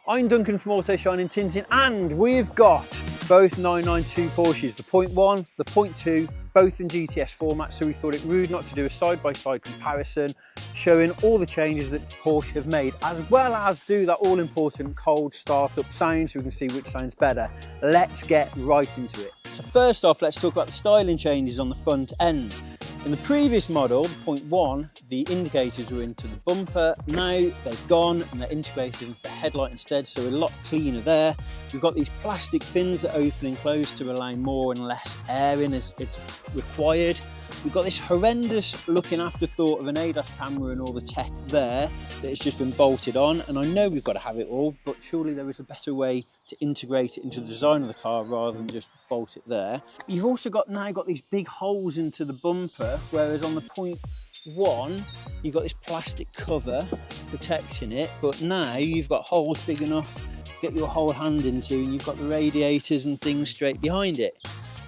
I'm Duncan from Auto Shine and Tinting, and we've got both 992 Porsches, the 0.1, the 0.2, both in GTS format, so we thought it rude not to do a side-by-side comparison showing all the changes that Porsche have made, as well as do that all-important cold startup sound so we can see which sounds better. Let's get right into it. So first off, let's talk about the styling changes on the front end. In the previous model, the 0.1, the indicators were into the bumper. Now they've gone and they're integrated into the headlight instead, so a lot cleaner there. We've got these plastic fins that open and close to allow more and less air in as it's required. We've got this horrendous looking afterthought of an ADAS camera and all the tech there that has just been bolted on, and I know we've got to have it all, but surely there is a better way to integrate it into the design of the car rather than just bolt it there. You've also now got these big holes into the bumper, whereas on the 0.1 you've got this plastic cover protecting it, but now you've got holes big enough to get your whole hand into, and you've got the radiators and things straight behind it.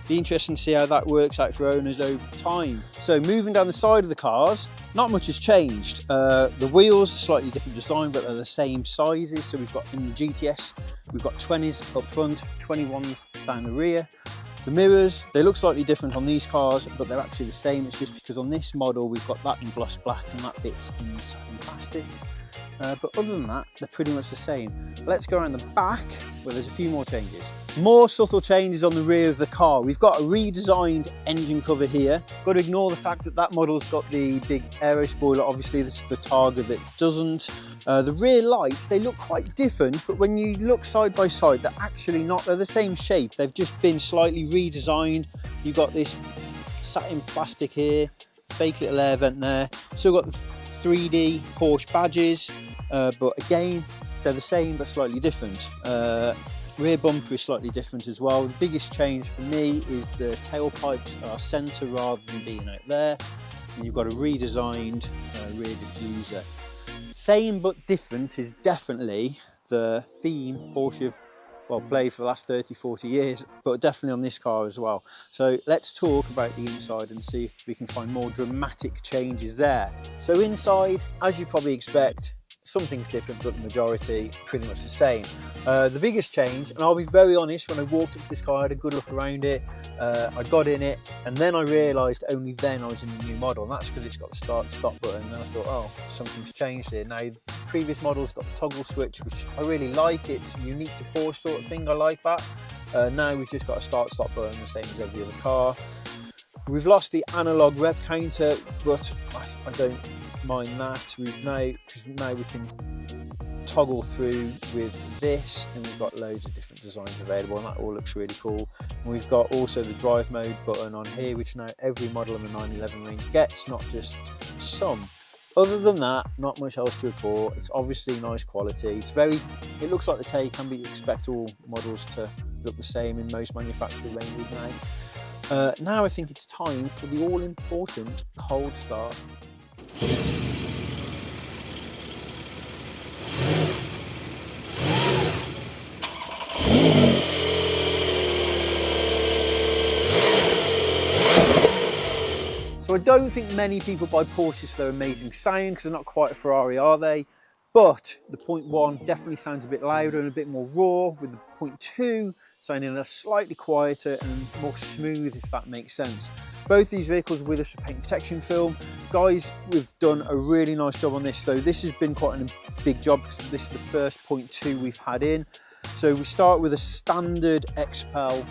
Be interesting to see how that works out for owners over time. So moving down the side of the cars, not much has changed. The wheels, slightly different design, but they're the same sizes. So we've got in the GTS, we've got 20s up front, 21s down the rear. The mirrors, they look slightly different on these cars, but they're actually the same. It's just because on this model, we've got that in gloss black and that bit's in plastic. But other than that, they're pretty much the same. Let's go around the back where there's a few more changes. More subtle changes on the rear of the car. We've got a redesigned engine cover here. Got to ignore the fact that that model's got the big aero spoiler. Obviously, this is the Targa that doesn't. The rear lights, they look quite different, but when you look side by side, they're actually not. They're the same shape. They've just been slightly redesigned. You've got this satin plastic here, fake little air vent there. Still got the 3D Porsche badges, but again, they're the same but slightly different. Rear bumper is slightly different as well. The biggest change for me is the tailpipes are centre rather than being out there, and you've got a redesigned rear diffuser. Same but different is definitely the theme Porsche have played for the last 30-40 years, but definitely on this car as well. So let's talk about the inside and see if we can find more dramatic changes there. So inside, as you probably expect, something's different, but the majority pretty much the same. The biggest change, and I'll be very honest, when I walked up to this car, I had a good look around it, I got in it, and then I realised only then I was in the new model, and that's because it's got the start and stop button, and I thought, oh, something's changed here. Now, the previous model's got the toggle switch, which I really like. It's unique to Porsche sort of thing, I like that. Now we've just got a start-stop button, the same as every other car. We've lost the analogue rev counter, but I don't mind that. Because now we can toggle through with this, and we've got loads of different designs available, and that all looks really cool. And we've got also the drive mode button on here, which now every model in the 911 range gets, not just some. Other than that, not much else to report. It's obviously nice quality. It looks like the Taycan, but you expect all models to look the same in most manufacturer ranges now. Now I think it's time for the all-important cold start. So I don't think many people buy Porsches for their amazing sound, because they're not quite a Ferrari, are they? But the 0.1 definitely sounds a bit louder and a bit more raw, with the 0.2 sounding a slightly quieter and more smooth, if that makes sense. Both these vehicles with us for paint protection film. Guys, we've done a really nice job on this. So this has been quite a big job, because this is the first 0.2 we've had in. So we start with a standard XPEL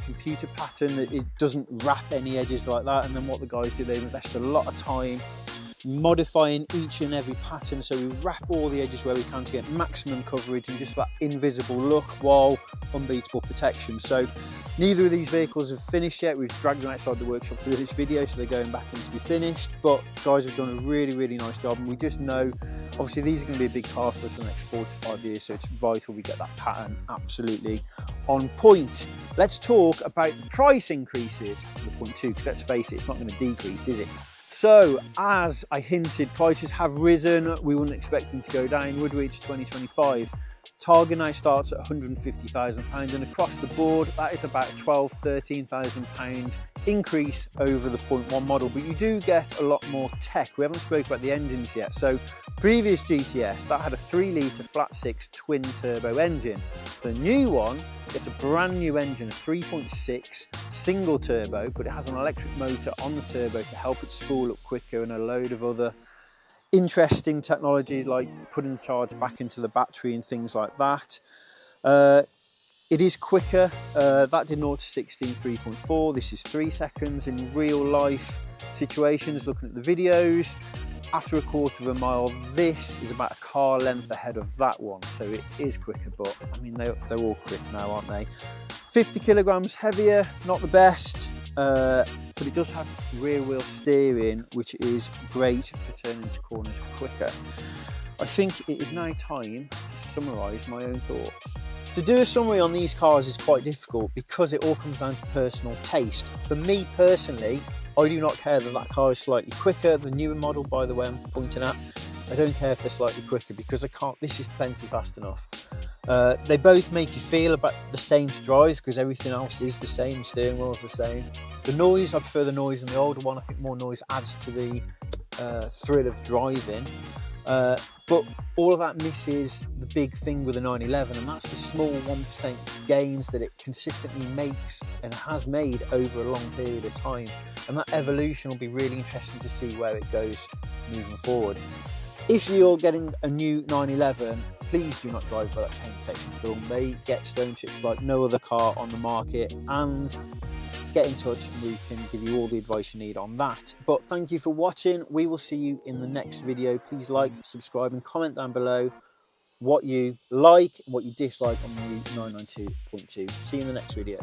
computer pattern that it doesn't wrap any edges like that, and then what the guys do, they invest a lot of time modifying each and every pattern, so we wrap all the edges where we can to get maximum coverage and just that invisible look while unbeatable protection. So neither of these vehicles have finished yet. We've dragged them outside the workshop to do this video, so they're going back in to be finished, but guys have done a really nice job, and we just know obviously these are going to be a big car for us in the next 4 to 5 years, so it's vital we get that pattern absolutely on point. Let's talk about the price increases for the 0.2, because let's face it, it's not going to decrease, is it? So, as I hinted, prices have risen. We wouldn't expect them to go down, would we, to 2025? Targa now starts at £150,000, and across the board, that is about a £12,000–13,000 increase over the 0.1 model. But you do get a lot more tech. We haven't spoken about the engines yet. So Previous GTS, that had a 3 litre flat 6 twin turbo engine. The new one, it's a brand new engine, a 3.6 single turbo, but it has an electric motor on the turbo to help it spool up quicker, and a load of other interesting technologies like putting the charge back into the battery and things like that. It is quicker. That did 0 to 60 in 3.4. This is 3 seconds in real life situations, looking at the videos. After a quarter of a mile, this is about a car length ahead of that one, so it is quicker, but I mean, they're all quick now, aren't they? 50 kilograms heavier, not the best, but it does have rear wheel steering, which is great for turning into corners quicker. I think it is now time to summarise my own thoughts. To do a summary on these cars is quite difficult because it all comes down to personal taste. For me personally, I do not care that that car is slightly quicker. The newer model, by the way, I'm pointing at, I don't care if they're slightly quicker because I can't, this is plenty fast enough. They both make you feel about the same to drive because everything else is the same, the steering wheel is the same. The noise, I prefer the noise in the older one. I think more noise adds to the thrill of driving. But all of that misses the big thing with the 911, and that's the small 1% gains that it consistently makes and has made over a long period of time. And that evolution will be really interesting to see where it goes moving forward. If you're getting a new 911, please do not drive by that paint protection film. They get stone chips like no other car on the market, and get in touch and we can give you all the advice you need on that. But thank you for watching. We will see you in the next video. Please like, subscribe and comment down below what you like, what you dislike on the new 992.2. See you in the next video.